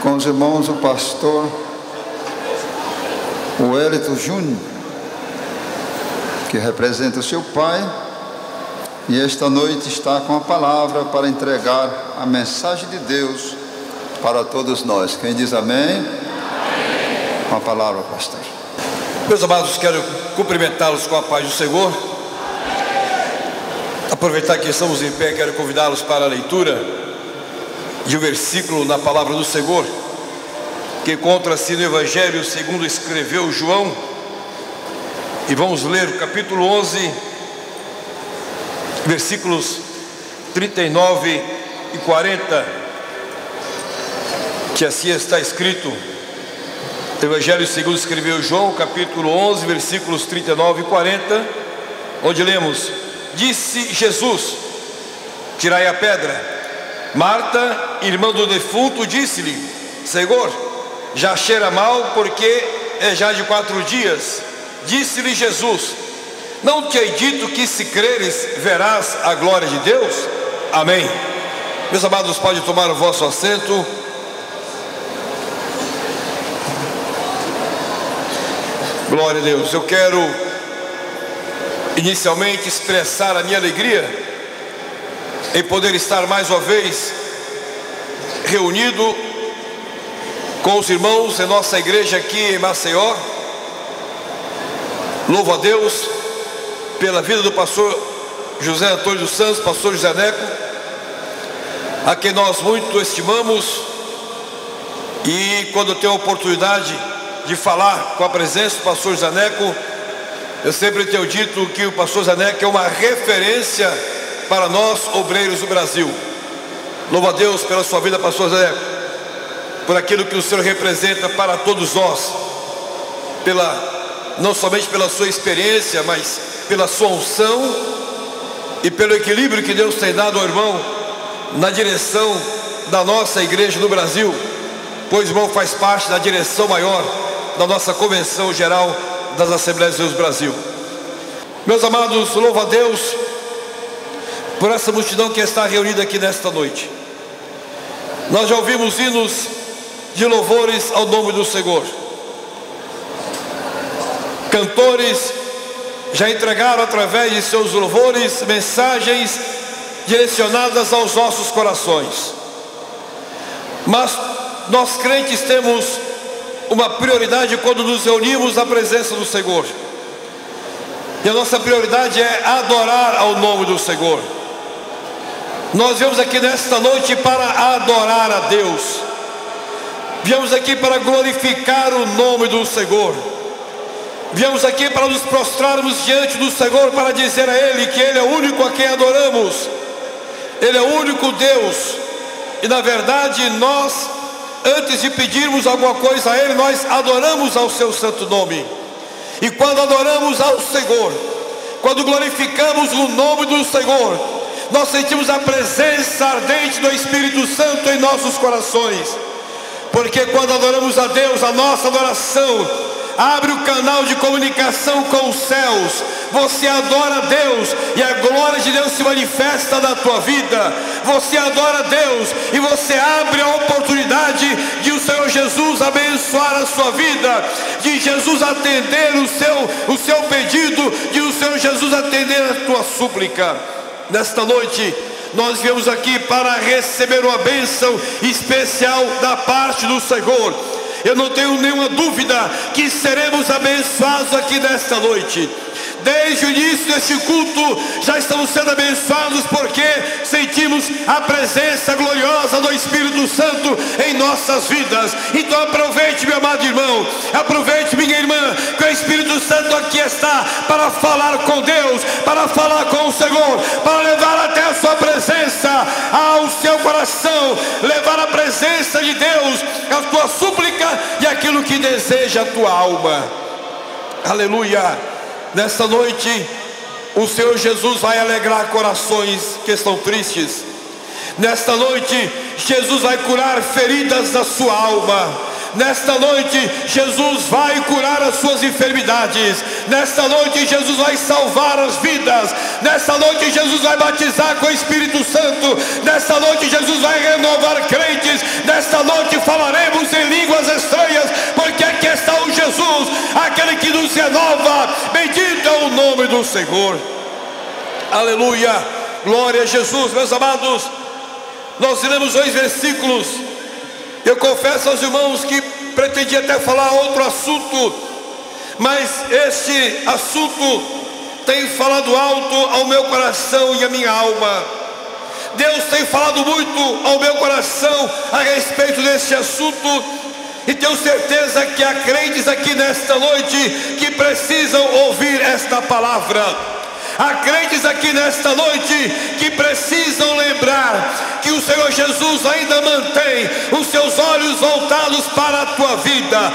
com os irmãos o pastor Wellington Júnior, que representa o seu pai, e esta noite está com a palavra para entregar a mensagem de Deus para todos nós. Quem diz amém? Amém. Com a palavra, pastor. Meus amados, quero cumprimentá-los com a paz do Senhor. Aproveitar que estamos em pé, quero convidá-los para a leitura de um versículo na palavra do Senhor, que encontra-se no Evangelho segundo escreveu João, e vamos ler o capítulo 11, versículos 39 e 40, que assim está escrito. Evangelho segundo escreveu João, capítulo 11, versículos 39 e 40, onde lemos: Disse Jesus: Tirai a pedra. Marta, irmã do defunto, disse-lhe: Senhor, já cheira mal, porque é já de 4 dias. Disse-lhe Jesus: Não te hei dito que, se creres, verás a glória de Deus? Amém. Meus amados, pode tomar o vosso assento. Glória a Deus. Eu quero inicialmente expressar a minha alegria em poder estar mais uma vez reunido com os irmãos em nossa igreja aqui em Maceió. Louvo a Deus pela vida do pastor José Antônio dos Santos, pastor José Neco, a quem nós muito estimamos, e quando eu tenho a oportunidade de falar com a presença do pastor José Neco, eu sempre tenho dito que o pastor José Neco é uma referência para nós, obreiros do Brasil. Louvo a Deus pela sua vida, pastor José Neco, por aquilo que o Senhor representa para todos nós, não somente pela sua experiência, mas pela sua unção e pelo equilíbrio que Deus tem dado ao irmão na direção da nossa igreja no Brasil, pois o irmão faz parte da direção maior da nossa Convenção Geral das Assembleias de Deus do Brasil. Meus amados, louvo a Deus por essa multidão que está reunida aqui nesta noite. Nós já ouvimos hinos de louvores ao nome do Senhor. Cantores já entregaram através de seus louvores mensagens direcionadas aos nossos corações. Mas nós crentes temos uma prioridade quando nos reunimos na presença do Senhor, e a nossa prioridade é adorar ao nome do Senhor. Nós viemos aqui nesta noite para adorar a Deus, viemos aqui para glorificar o nome do Senhor, viemos aqui para nos prostrarmos diante do Senhor, para dizer a Ele que Ele é o único a quem adoramos, Ele é o único Deus. E na verdade nós, antes de pedirmos alguma coisa a Ele, nós adoramos ao seu santo nome. E quando adoramos ao Senhor, quando glorificamos o nome do Senhor, nós sentimos a presença ardente do Espírito Santo em nossos corações. Porque quando adoramos a Deus, a nossa adoração abre o canal de comunicação com os céus. Você adora a Deus e a glória de Deus se manifesta na tua vida. Você adora a Deus e você abre a oportunidade de o Senhor Jesus abençoar a sua vida, de Jesus atender o seu pedido, de o Senhor Jesus atender a tua súplica. Nesta noite nós viemos aqui para receber uma bênção especial da parte do Senhor. Eu não tenho nenhuma dúvida que seremos abençoados aqui nesta noite. Desde o início deste culto já estamos sendo abençoados, porque sentimos a presença gloriosa do Espírito Santo em nossas vidas. Então aproveite, meu amado irmão, aproveite, minha irmã, que o Espírito Santo aqui está para falar com Deus, para falar com o Senhor, para levar até a sua presença ao seu coração, levar a presença de Deus, a tua súplica e aquilo que deseja a tua alma. Aleluia. Nesta noite o Senhor Jesus vai alegrar corações que estão tristes. Nesta noite Jesus vai curar feridas da sua alma. Nesta noite, Jesus vai curar as suas enfermidades. Nesta noite, Jesus vai salvar as vidas. Nesta noite, Jesus vai batizar com o Espírito Santo. Nesta noite, Jesus vai renovar crentes. Nesta noite, falaremos em línguas estranhas, porque aqui está o Jesus, aquele que nos renova. Bendito é o nome do Senhor. Aleluia, glória a Jesus. Meus amados, nós lemos 2 versículos. Eu confesso aos irmãos que pretendia até falar outro assunto, mas este assunto tem falado alto ao meu coração e à minha alma. Deus tem falado muito ao meu coração a respeito deste assunto, e tenho certeza que há crentes aqui nesta noite que precisam ouvir esta palavra. Há crentes aqui nesta noite que precisam lembrar que o Senhor Jesus ainda mantém os seus olhos voltados para a tua vida.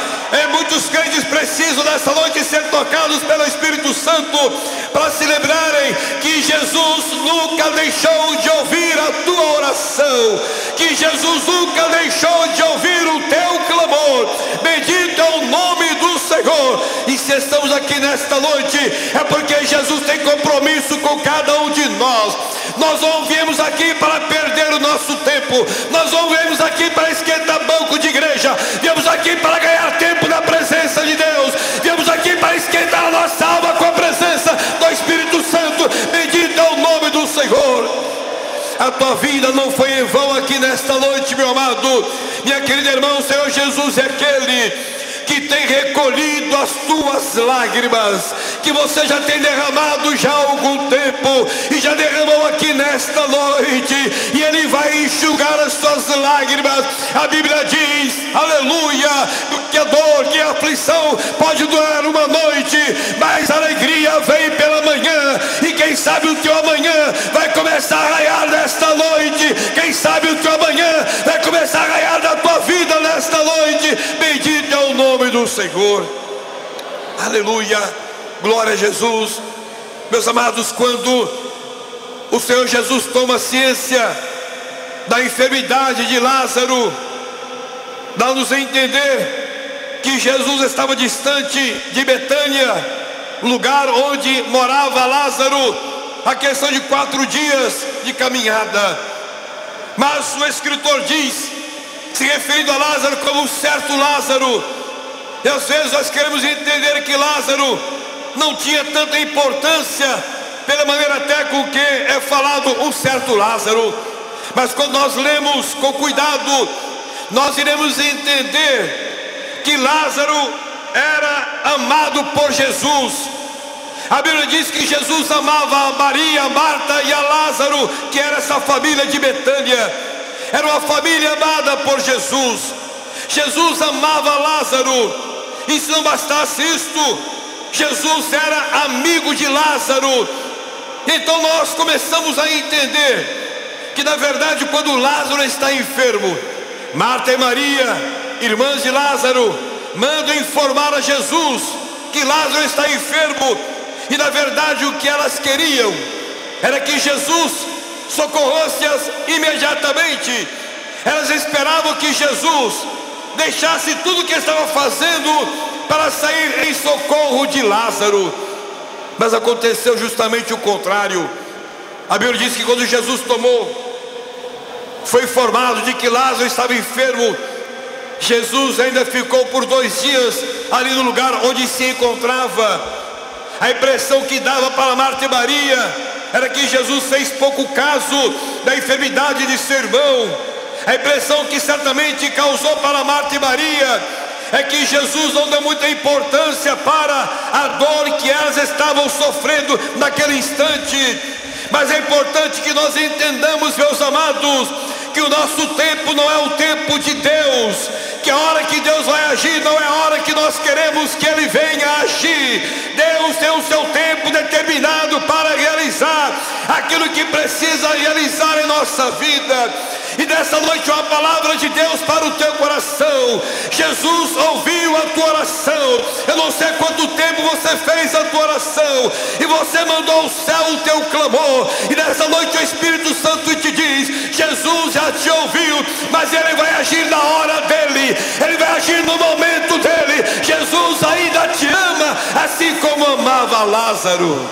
Muitos crentes precisam nesta noite ser tocados pelo Espírito Santo para se lembrarem que Jesus nunca deixou de ouvir a tua oração, que Jesus nunca deixou de ouvir o teu clamor. Bendito é o nome do Senhor. E se estamos aqui nesta noite, é porque Jesus tem compromisso com cada um de nós. Nós não viemos aqui para perder o nosso tempo, nós não viemos aqui para esquentar banco de igreja, viemos aqui para ganhar tempo na presença de Deus, viemos aqui para esquentar a nossa alma com a presença do Espírito Santo. Bendito é o nome do Senhor. A tua vida não foi em vão aqui nesta noite, meu amado, minha querida irmã. O Senhor Jesus é aquele que tem recolhido as tuas lágrimas, que você já tem derramado já há algum tempo, e já derramou aqui nesta noite, e Ele vai enxugar as tuas lágrimas. A Bíblia diz, aleluia, que a dor, que a aflição pode durar uma noite, mas a alegria vem pela manhã. E quem sabe o teu amanhã vai começar a raiar nesta noite. Quem sabe o teu amanhã vai começar a raiar na tua vida nesta noite. Bendito é o nome do Senhor. Aleluia, glória a Jesus. Meus amados, quando o Senhor Jesus toma ciência da enfermidade de Lázaro, dá-nos a entender que Jesus estava distante de Betânia, lugar onde morava Lázaro, a questão de 4 dias de caminhada. Mas o escritor diz, se referindo a Lázaro como um certo Lázaro, e às vezes nós queremos entender que Lázaro não tinha tanta importância, pela maneira até com que é falado um certo Lázaro. Mas quando nós lemos com cuidado, nós iremos entender que Lázaro era amado por Jesus. A Bíblia diz que Jesus amava a Maria, a Marta e a Lázaro, que era essa família de Betânia. Era uma família amada por Jesus. Jesus amava Lázaro. E se não bastasse isto, Jesus era amigo de Lázaro. Então nós começamos a entender que na verdade quando Lázaro está enfermo, Marta e Maria, irmãs de Lázaro, mandam informar a Jesus que Lázaro está enfermo. E na verdade o que elas queriam era que Jesus socorresse-as imediatamente. Elas esperavam que Jesus deixasse tudo o que estava fazendo para sair em socorro de Lázaro. Mas aconteceu justamente o contrário. A Bíblia diz que quando Jesus foi informado de que Lázaro estava enfermo, Jesus ainda ficou por 2 dias ali no lugar onde se encontrava. A impressão que dava para Marta e Maria era que Jesus fez pouco caso da enfermidade de seu irmão. A impressão que certamente causou para Marta e Maria é que Jesus não deu muita importância para a dor que elas estavam sofrendo naquele instante. Mas é importante que nós entendamos, meus amados, que o nosso tempo não é o tempo de Deus, que a hora que Deus vai agir não é a hora que nós queremos que Ele venha agir. Deus tem o seu tempo determinado para realizar aquilo que precisa realizar em nossa vida. E nessa noite uma palavra de Deus para o teu coração. Jesus ouviu a tua oração. Eu não sei quanto tempo você fez a tua oração e você mandou ao céu o teu clamor. E nessa noite o Espírito Santo te diz: Jesus Jesus já te ouviu, mas Ele vai agir na hora dEle, Ele vai agir no momento dEle. Jesus ainda te ama, assim como amava Lázaro.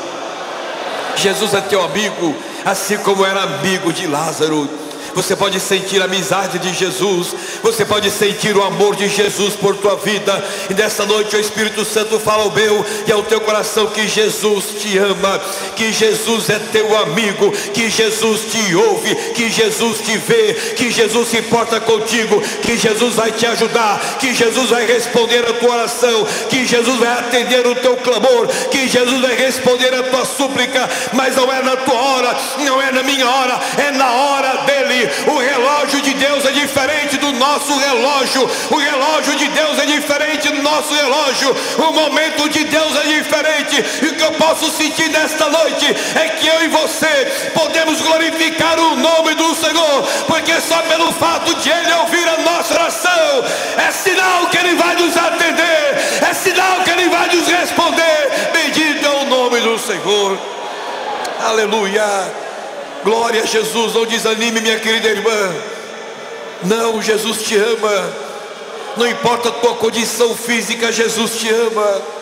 Jesus é teu amigo, assim como era amigo de Lázaro. Você pode sentir a amizade de Jesus, você pode sentir o amor de Jesus por tua vida. E nessa noite o Espírito Santo fala ao meu e ao teu coração que Jesus te ama, que Jesus é teu amigo, que Jesus te ouve, que Jesus te vê, que Jesus se importa contigo, que Jesus vai te ajudar, que Jesus vai responder a tua oração, que Jesus vai atender o teu clamor, que Jesus vai responder a tua súplica. Mas não é na tua hora, não é na minha hora, é na hora dEle. O relógio de Deus é diferente do nosso relógio. O relógio de Deus é diferente do nosso relógio. O momento de Deus é diferente. E o que eu posso sentir nesta noite é que eu e você podemos glorificar o nome do Senhor, porque só pelo fato de Ele ouvir a nossa oração é sinal que Ele vai nos atender, é sinal que Ele vai nos responder. Bendito é o nome do Senhor. Aleluia. Glória a Jesus. Não desanime, minha querida irmã. Não, Jesus te ama. Não importa a tua condição física, Jesus te ama.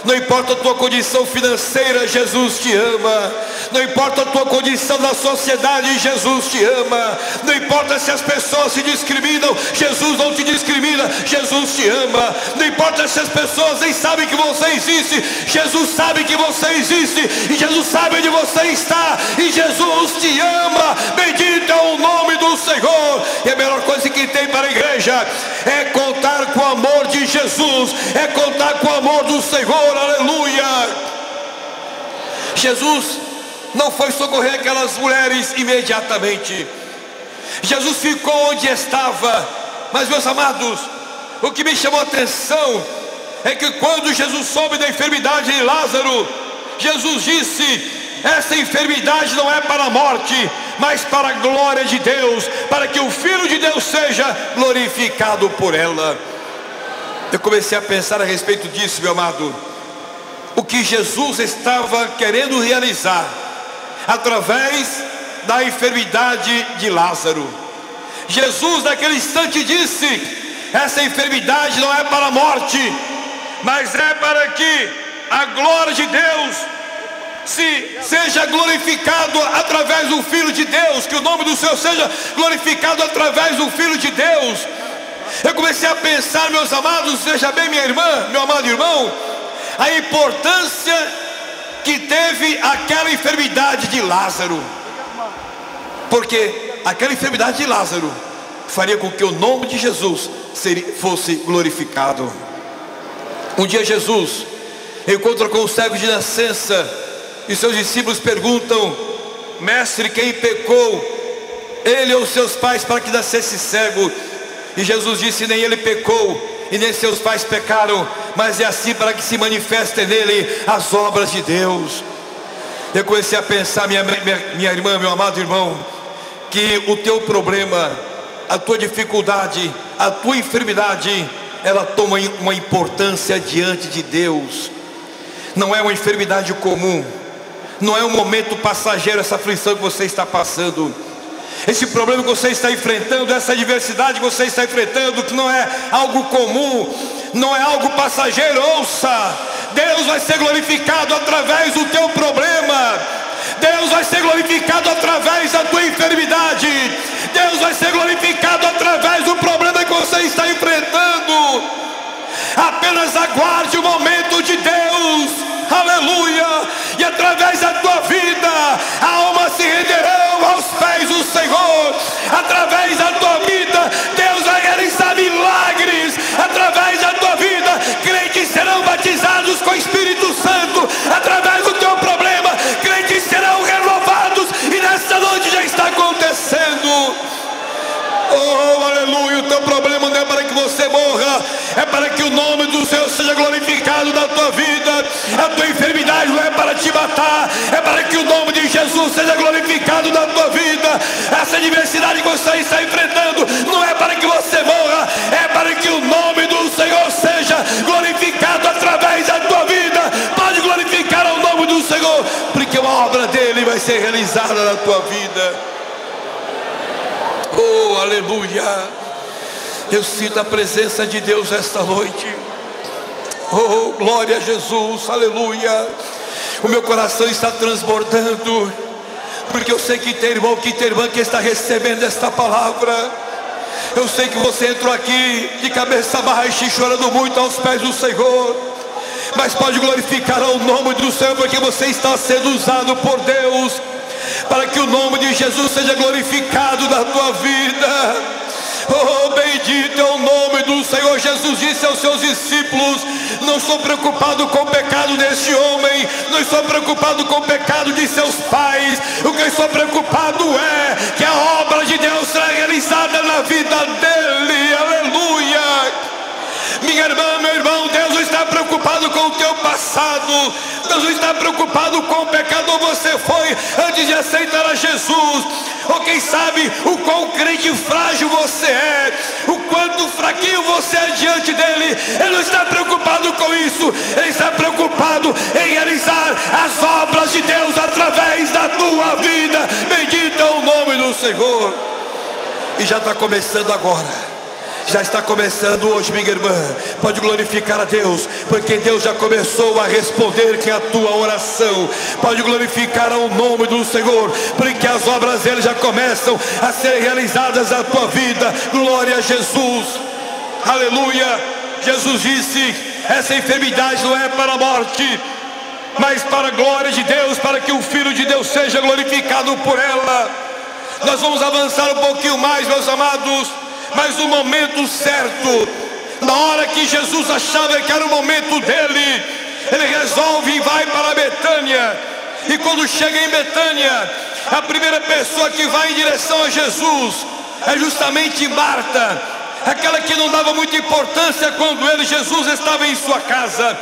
Não importa a tua condição financeira, Jesus te ama. Não importa a tua condição na sociedade, Jesus te ama. Não importa se as pessoas se discriminam, Jesus não te discrimina, Jesus te ama. Não importa se as pessoas nem sabem que você existe, Jesus sabe que você existe, e Jesus sabe onde você está, e Jesus te ama. Bendito é o nome do Senhor. E a melhor coisa que tem para a igreja é contar com o amor de Jesus, é contar com o amor do Senhor. Aleluia. Jesus não foi socorrer aquelas mulheres imediatamente. Jesus ficou onde estava. Mas, meus amados, o que me chamou a atenção é que quando Jesus soube da enfermidade de Lázaro, Jesus disse: essa enfermidade não é para a morte, mas para a glória de Deus, para que o Filho de Deus seja glorificado por ela. Eu comecei a pensar a respeito disso, meu amado. O que Jesus estava querendo realizar através da enfermidade de Lázaro. Jesus naquele instante disse: essa enfermidade não é para a morte, mas é para que a glória de Deus seja glorificado através do Filho de Deus, que o nome do Senhor seja glorificado através do Filho de Deus. Eu comecei a pensar, meus amados, veja bem, minha irmã, meu amado irmão, a importância que teve aquela enfermidade de Lázaro, porque aquela enfermidade de Lázaro faria com que o nome de Jesus fosse glorificado. Um dia Jesus encontra com o cego de nascença, e seus discípulos perguntam: mestre, quem pecou, ele ou seus pais, para que nascesse cego? E Jesus disse: nem ele pecou e nem seus pais pecaram, mas é assim para que se manifestem nele as obras de Deus. Eu comecei a pensar, minha irmã, meu amado irmão, que o teu problema, a tua dificuldade, a tua enfermidade, ela toma uma importância diante de Deus. Não é uma enfermidade comum, não é um momento passageiro essa aflição que você está passando. Esse problema que você está enfrentando, essa adversidade que você está enfrentando, que não é algo comum, não é algo passageiro. Ouça, Deus vai ser glorificado através do teu problema. Deus vai ser glorificado através da tua enfermidade. Deus vai ser glorificado através do problema que você está enfrentando. Apenas aguarde o momento de Deus. Aleluia. E através da tua vida, almas se renderão aos pés do Senhor. Através da tua vida, Deus vai realizar milagres. Através da tua vida, crentes serão batizados com o Espírito Santo. Através do teu problema, crentes serão renovados. E nessa noite já está acontecendo. Oh, aleluia. O teu problema não é para que você morra, é para que o nome do Senhor seja glorificado na tua vida. A tua enfermidade não é para te matar, é para que o nome de Jesus seja glorificado na tua vida. Essa adversidade que você está enfrentando não é para que você morra, é para que o nome do Senhor seja glorificado através da tua vida. Pode glorificar o nome do Senhor, porque a obra dele vai ser realizada na tua vida. aleluia. Eu sinto a presença de Deus esta noite. Oh, glória a Jesus, aleluia. O meu coração está transbordando, porque eu sei que tem irmão, que tem irmã que está recebendo esta palavra. Eu sei que você entrou aqui de cabeça baixa e chorando muito aos pés do Senhor, mas pode glorificar o nome do Senhor, porque você está sendo usado por Deus, para que o nome de Jesus seja glorificado na tua vida. Oh, bendito é o nome do Senhor. Jesus disse aos seus discípulos: não estou preocupado com o pecado deste homem, não estou preocupado com o pecado de seus pais. O que eu estou preocupado é que a obra de Deus será realizada na vida dele. Aleluia. Minha irmã, meu irmão, Deus não está preocupado com o teu passado. Deus não está preocupado com o pecado você foi antes de aceitar a Jesus. Ou quem sabe o quão crente frágil você é, o quanto fraquinho você é diante dele. Ele não está preocupado com isso. Ele está preocupado em realizar as obras de Deus através da tua vida. Bendito é o nome do Senhor. E já está começando agora. Já está começando hoje, minha irmã. Pode glorificar a Deus, porque Deus já começou a responder que a tua oração. Pode glorificar ao nome do Senhor, porque as obras dele já começam a ser realizadas na tua vida. Glória a Jesus, aleluia. Jesus disse: essa enfermidade não é para a morte, mas para a glória de Deus, para que o Filho de Deus seja glorificado por ela. Nós vamos avançar um pouquinho mais, meus amados. Mas no momento certo, na hora que Jesus achava que era o momento dele, ele resolve e vai para Betânia. E quando chega em Betânia, a primeira pessoa que vai em direção a Jesus é justamente Marta, aquela que não dava muita importância quando Jesus estava em sua casa.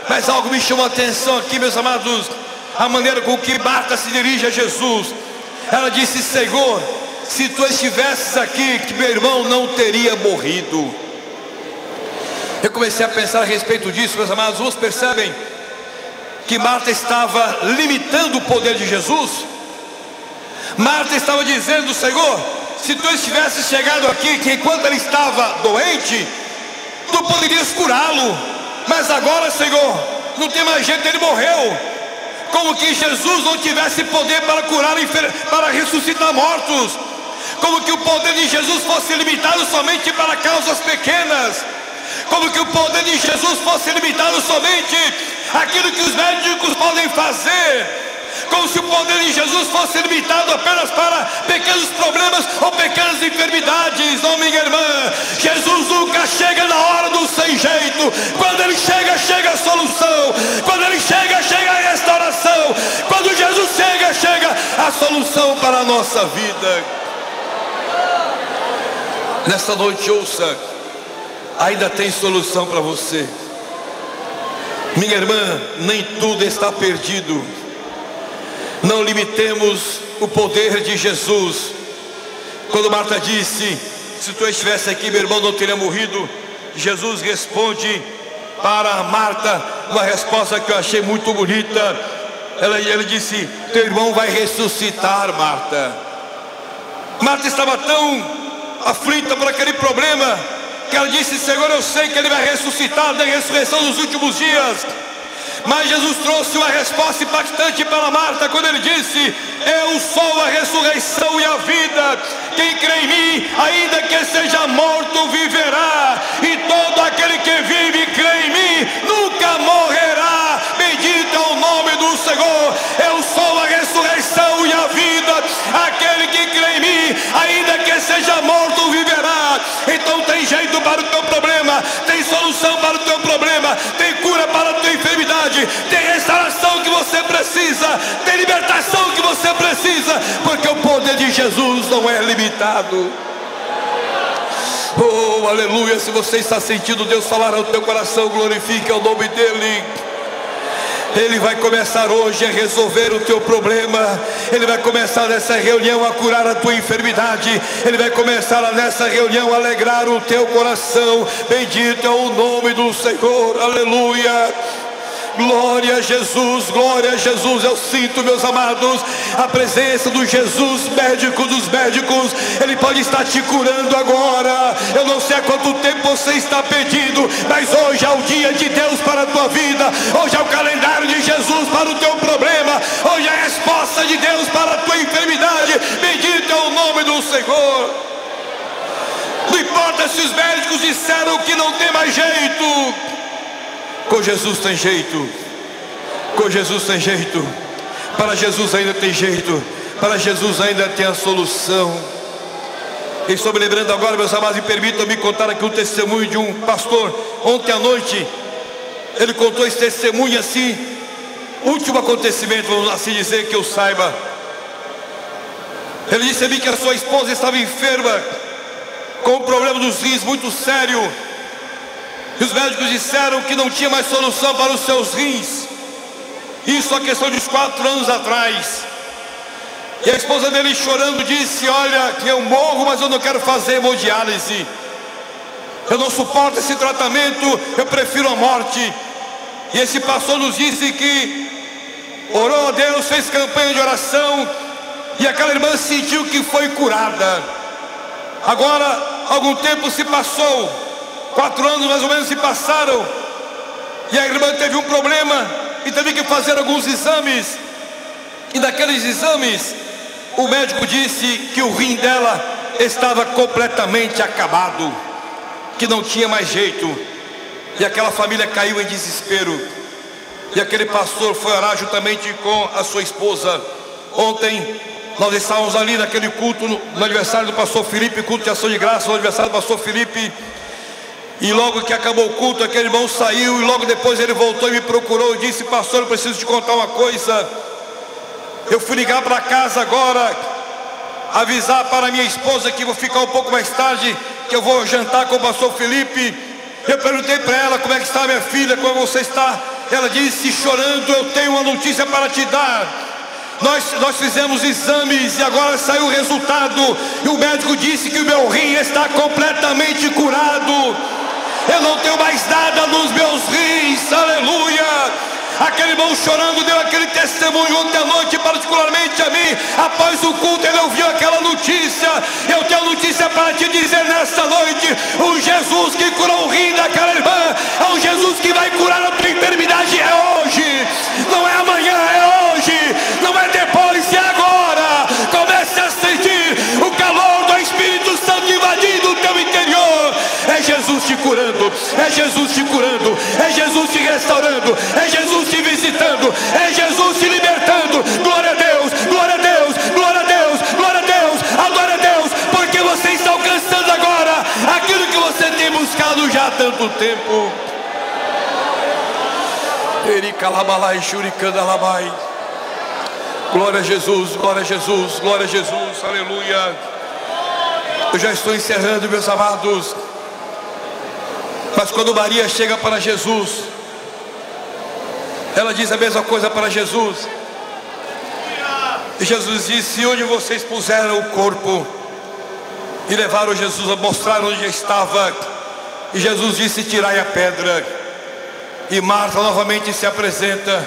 Mas algo me chamou a atenção aqui, meus amados, a maneira com que Marta se dirige a Jesus. Ela disse: Senhor, se tu estivesses aqui, que meu irmão não teria morrido. Eu comecei a pensar a respeito disso, meus amados. Vocês percebem que Marta estava limitando o poder de Jesus? Marta estava dizendo: Senhor, se tu estivesse chegado aqui, que enquanto ele estava doente, tu poderias curá-lo, mas agora, Senhor, não tem mais jeito, ele morreu. Como que Jesus não tivesse poder para curar, para ressuscitar mortos. Como que o poder de Jesus fosse limitado somente para causas pequenas. Como que o poder de Jesus fosse limitado somente àquilo que os médicos podem fazer. Como se o poder de Jesus fosse limitado apenas para pequenos problemas ou pequenas enfermidades. Não, minha irmã, Jesus nunca chega na hora do sem jeito. Quando ele chega, chega a solução. Quando ele chega, chega a restauração. Quando Jesus chega, chega a solução para a nossa vida. Nesta noite, ouça, ainda tem solução para você. Minha irmã, nem tudo está perdido. Não limitemos o poder de Jesus. Quando Marta disse: se tu estivesse aqui, meu irmão não teria morrido, Jesus responde para Marta uma resposta que eu achei muito bonita. Ele disse: teu irmão vai ressuscitar, Marta. Marta estava tão aflita por aquele problema que ela disse: Senhor, eu sei que ele vai ressuscitar, da ressurreição dos últimos dias. Mas Jesus trouxe uma resposta impactante para Marta quando ele disse: eu sou a ressurreição e a vida. Quem crê em mim, ainda que seja morto, viverá. E todo aquele que vive e crê em mim nunca morrerá. Bendito é o nome do Senhor. Eu sou a ressurreição e a vida. Aquele que crê em mim, ainda que seja morto, viverá. Então tem jeito para o teu problema, tem solução para o teu problema, tem cura para a tua enfermidade, tem restauração que você precisa, tem libertação que você precisa, porque o poder de Jesus não é limitado. Oh, aleluia. Se você está sentindo Deus falar ao teu coração, glorifique o nome dele. Ele vai começar hoje a resolver o teu problema. Ele vai começar nessa reunião a curar a tua enfermidade. Ele vai começar nessa reunião a alegrar o teu coração. Bendito é o nome do Senhor, aleluia. Glória a Jesus, glória a Jesus. Eu sinto, meus amados, a presença do Jesus, médico dos médicos. Ele pode estar te curando agora. Eu não sei há quanto tempo você está pedindo, mas hoje é o dia de Deus para a tua vida. Hoje é o calendário de Jesus para o teu problema. Hoje é a resposta de Deus para a tua enfermidade. Bendito é o nome do Senhor. Não importa se os médicos disseram que não tem mais jeito, com Jesus tem jeito. Com Jesus tem jeito. Para Jesus ainda tem jeito. Para Jesus ainda tem a solução. E estou me lembrando agora, meus amados, e permitam-me contar aqui um testemunho de um pastor. Ontem à noite ele contou esse testemunho assim, último acontecimento, vamos assim dizer, que eu saiba. Ele disse a mim que a sua esposa estava enferma, com um problema dos rins muito sério. E os médicos disseram que não tinha mais solução para os seus rins. Isso há questão de uns 4 anos atrás. E a esposa dele, chorando, disse: olha, que eu morro, mas eu não quero fazer hemodiálise. Eu não suporto esse tratamento, eu prefiro a morte. E esse pastor nos disse que orou a Deus, fez campanha de oração, e aquela irmã sentiu que foi curada. Agora, algum tempo se passou, 4 anos mais ou menos se passaram, e a irmã teve um problema e teve que fazer alguns exames. E naqueles exames, o médico disse que o rim dela estava completamente acabado, que não tinha mais jeito. E aquela família caiu em desespero. E aquele pastor foi orar juntamente com a sua esposa. Ontem nós estávamos ali naquele culto, no aniversário do pastor Felipe, culto de ação de graça, no aniversário do pastor Felipe. E logo que acabou o culto, aquele irmão saiu, e logo depois ele voltou e me procurou e disse: pastor, eu preciso te contar uma coisa. Eu fui ligar para casa agora, avisar para minha esposa que vou ficar um pouco mais tarde, que eu vou jantar com o pastor Felipe. Eu perguntei para ela: como é que está minha filha, como você está? Ela disse chorando: eu tenho uma notícia para te dar. Nós fizemos exames e agora saiu o resultado, e o médico disse que o meu rim está completamente curado. Eu não tenho mais nada nos meus rins, aleluia. Aquele irmão chorando deu aquele testemunho ontem à noite, particularmente a mim. Após o culto ele ouviu aquela notícia. Eu tenho notícia para te dizer nesta noite: o Jesus que curou o rim daquela irmã é o Jesus que vai curar a tua enfermidade. É hoje, não é amanhã, é hoje, não é depois, é agora. Comece a sentir o calor do Espírito Santo invadindo o teu interior. É Jesus te curando, é Jesus te curando, é Jesus te restaurando, é Jesus te visitando, é Jesus te libertando. Glória a Deus, glória a Deus, glória a Deus, glória a Deus, adora a Deus, porque você está alcançando agora aquilo que você tem buscado já há tanto tempo. Glória a Jesus, glória a Jesus, glória a Jesus, aleluia. Eu já estou encerrando, meus amados. Mas quando Maria chega para Jesus, ela diz a mesma coisa para Jesus. E Jesus disse: onde vocês puseram o corpo? E levaram Jesus a mostrar onde estava. E Jesus disse: tirai a pedra. E Marta novamente se apresenta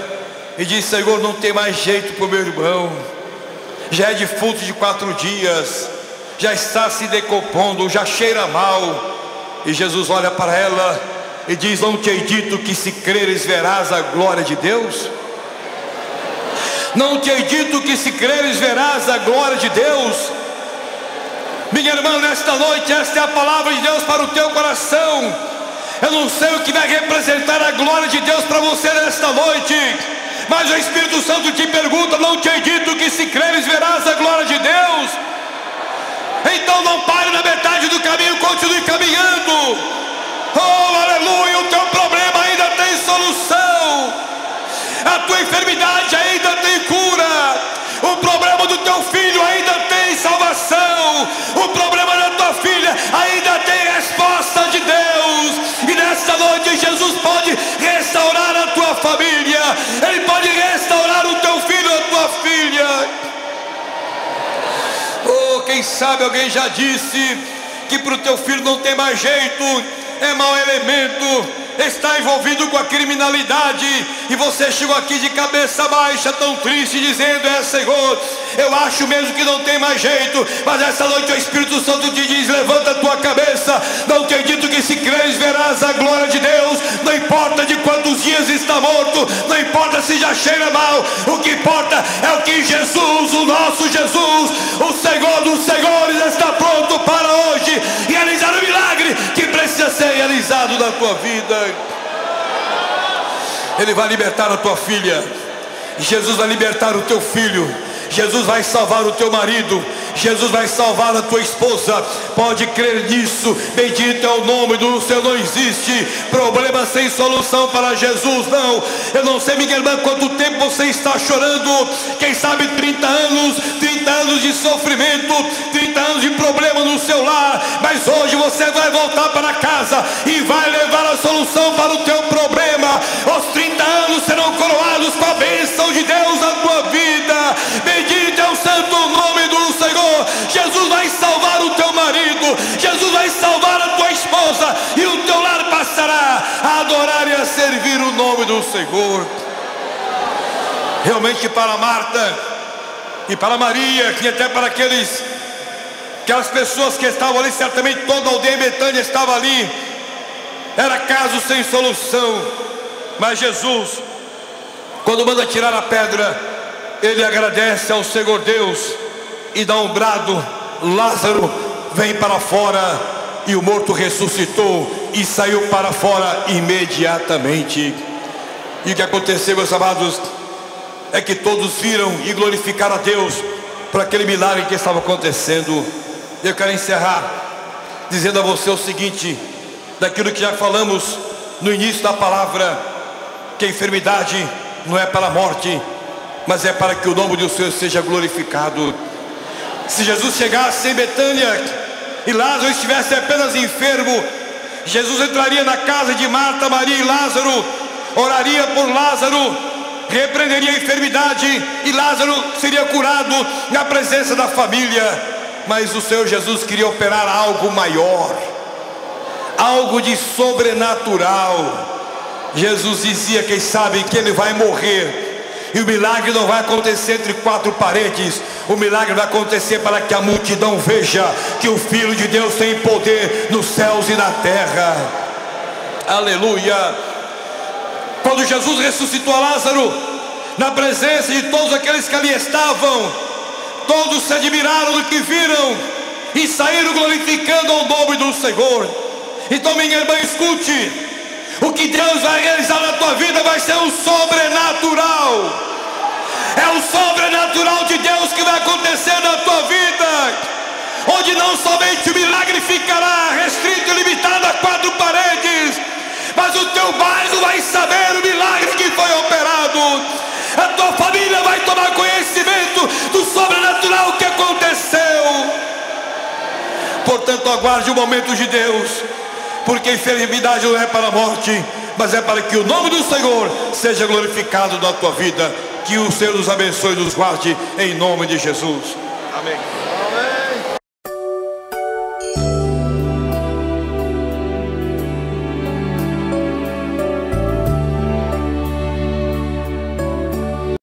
e diz: Senhor, não tem mais jeito para o meu irmão. Já é defunto de 4 dias, já está se decompondo, já cheira mal. E Jesus olha para ela e diz: não te hei dito que se creres verás a glória de Deus? Não te hei dito que se creres verás a glória de Deus? Minha irmã, nesta noite, esta é a palavra de Deus para o teu coração. Eu não sei o que vai representar a glória de Deus para você nesta noite, mas o Espírito Santo te pergunta: não te hei dito que se creres verás a glória de Deus? Então não pare na metade do caminho, continue caminhando. Oh, aleluia, o teu problema ainda tem solução. A tua enfermidade ainda tem cura. O problema do teu filho ainda tem salvação. O problema da tua filha ainda tem resposta de Deus. E nesta noite Jesus pode restaurar a tua família. Ele pode restaurar o teu filho, a tua filha. Oh, quem sabe alguém já disse que para o teu filho não tem mais jeito, é mau elemento, está envolvido com a criminalidade, e você chegou aqui de cabeça baixa, tão triste, dizendo: Senhor, eu acho mesmo que não tem mais jeito. Mas essa noite o Espírito Santo te diz: levanta a tua cabeça. Não tem dito que se creres verás a glória de Deus. Não importa de quantos dias está morto, não importa se já cheira mal, o que importa é o que Jesus, o nosso Jesus, o Senhor dos Senhores, está pronto para hoje realizar o milagre que precisa ser realizado na tua vida. Ele vai libertar a tua filha, Jesus vai libertar o teu filho, Jesus vai salvar o teu marido, Jesus vai salvar a tua esposa. Pode crer nisso. Bendito é o nome do Senhor. Não existe problema sem solução para Jesus, não. Eu não sei, minha irmã, quanto tempo você está chorando. Quem sabe 30 anos de sofrimento, 30 anos de problema no seu lar. Mas hoje você vai voltar para casa e vai levar a solução para o teu problema. Os 30 anos serão coroados com a bênção de Deus na tua vida. Bendito é o santo nome do Senhor. Jesus vai salvar o teu marido, Jesus vai salvar a tua esposa, e o teu lar passará a adorar e a servir o nome do Senhor. Realmente, para Marta e para Maria, e até para aquelas pessoas que estavam ali, certamente toda a aldeia Betânia estava ali, era caso sem solução. Mas Jesus, quando manda tirar a pedra, ele agradece ao Senhor Deus e dá um brado: Lázaro, vem para fora. E o morto ressuscitou e saiu para fora imediatamente. E o que aconteceu, meus amados, é que todos viram e glorificaram a Deus por aquele milagre que estava acontecendo. Eu quero encerrar dizendo a você o seguinte, daquilo que já falamos no início da palavra, que a enfermidade não é para a morte, mas é para que o nome do Senhor seja glorificado. Se Jesus chegasse em Betânia e Lázaro estivesse apenas enfermo, Jesus entraria na casa de Marta, Maria e Lázaro, oraria por Lázaro, repreenderia a enfermidade, e Lázaro seria curado na presença da família. Mas o Senhor Jesus queria operar algo maior, algo de sobrenatural. Jesus dizia, quem sabe, que ele vai morrer, e o milagre não vai acontecer entre quatro paredes. O milagre vai acontecer para que a multidão veja que o Filho de Deus tem poder nos céus e na terra. Aleluia. Quando Jesus ressuscitou a Lázaro, na presença de todos aqueles que ali estavam, todos se admiraram do que viram e saíram glorificando o nome do Senhor. Então, minha irmã, escute: o que Deus vai realizar na tua vida vai ser um sobrenatural. É o sobrenatural de Deus que vai acontecer na tua vida, onde não somente o milagre ficará restrito e limitado a quatro paredes, mas o teu bairro vai saber o milagre que foi operado. A tua família vai tomar conhecimento do sobrenatural que aconteceu. Portanto, aguarde o momento de Deus, porque a enfermidade não é para a morte, mas é para que o nome do Senhor seja glorificado na tua vida. Que o Senhor nos abençoe e nos guarde, em nome de Jesus. Amém.